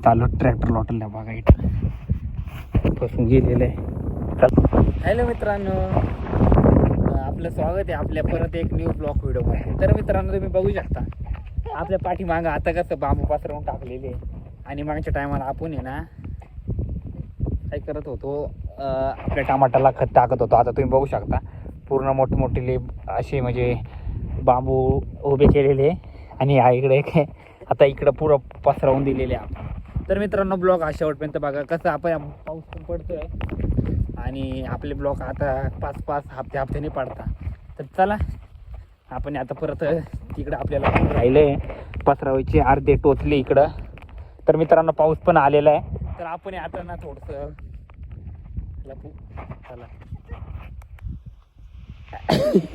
चालू ट्रॅक्टर लोटला बघा इथं फसून गेलेलं आहे. हॅलो मित्रांनो, आपलं स्वागत आहे आपल्या परत एक न्यू ब्लॉग व्हिडिओमध्ये. तर मित्रांनो, तुम्ही बघू शकता आपल्या पाठीमागं आता कसं बांबू पसरवून टाकलेले आणि मागच्या टायमाला आपण आहे ना काय करत होतो, आपल्या टमाटाला खत टाकत होतो. आता तुम्ही बघू शकता पूर्ण मोठे मोठे लेब असे म्हणजे बांबू उभे केलेले आणि इकडे आता इकडं पुरं पसरवून दिलेले आपण. तर मित्रांनो, ब्लॉग हा शेवटपर्यंत बघा. कसं आपण पाऊस पण पडतोय आणि आपले ब्लॉग आता 5-5 हप्त्याने पडता. तर चला आपण आता परत तिकडं आपल्याला राहिलं पसरवायचे अर्धे टोचले इकडं. तर मित्रांनो, पाऊस पण आलेला आहे. तर आपण आता ना थोडंसं लपू. चला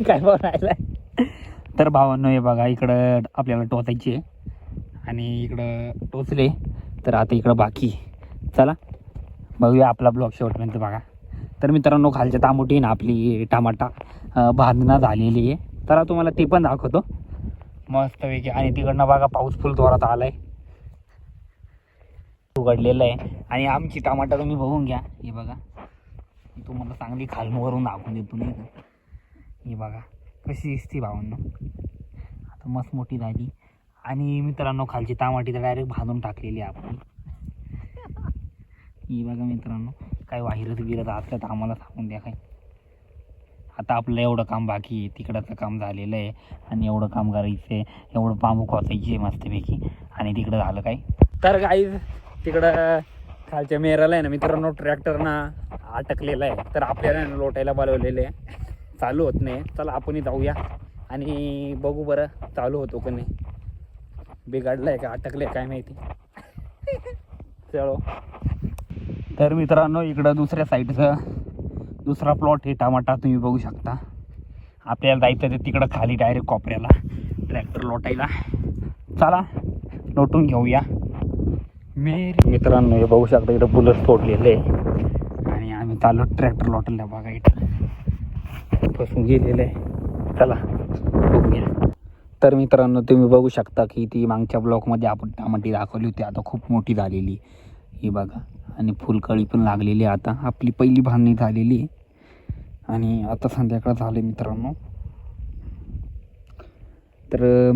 काय बघायला. तर भावांनो, हे बघा इकडं आपल्याला टोचायचे आणि इकडं टोचले. तर आता इकडं बाकी. चला बघूया आपला ब्लॉग शेवटपर्यंत बघा. तर मित्रांनो, खालच्या तांबुटी ना आपली टमाटा बांधणं झालेली आहे. तर तुम्हाला ते पण दाखवतो मस्तपैकी. आणि तिकडनं बघा पाऊस फुल जोरात आलाय, उघडलेलं आहे. आणि आमची टमाटा तुम्ही बघून घ्या. हे बघा, तुम्हाला चांगली खालून दाखवून देतो नाही का. हे बघा कशी दिसते भावांनो, आता मस्त मोठी झाली. आणि मित्रांनो, खालची टमाटी तर डायरेक्ट बांधून टाकलेली आपण. ही बघा मित्रांनो, काय वाहिरत गिरत असलं तर आम्हाला सांगून द्या. काय आता आपलं एवढं काम बाकी आहे, तिकडचं काम झालेलं आहे आणि एवढं काम करायचं आहे, एवढं बांबू खोचायची आहे मस्तपैकी. आणि तिकडं झालं काय, तर गाईज तिकडं खालच्या मेराला आहे ना मित्रांनो ट्रॅक्टरनं अटकलेलं आहे. तर आपल्याला लोटायला बोलवलेलं आहे, चालू होत नाही. चला आपणही जाऊया आणि बघू बरं चालू होतो का नाही, बिघडलं आहे का अटकलं आहे काय माहिती. चलो. तर मित्रांनो, इकडं दुसऱ्या साईडचं दुसरा प्लॉट हे टमाटा तुम्ही बघू शकता. आपल्याला जायचं ते तिकडं खाली डायरेक्ट कोपऱ्याला ट्रॅक्टर लोटायला. चला लोटून घेऊया. मित्रांनो, हे बघू शकता इकडं बुलर तोडलेलं आहे आणि आम्ही चालू ट्रॅक्टर लोटायला बघा. इथं फसून गेलेलं आहे. चला बघूया. तर मित्रांनो, तुम्ही बघू शकता की ती मागच्या ब्लॉकमध्ये आपण टमाटी दाखवली होती, आता खूप मोठी झालेली. ही बघा, आणि फुलकळी पण लागलेली. आता आपली पहिली बांधणी झालेली आणि आता संध्याकाळ झाले मित्रांनो. तर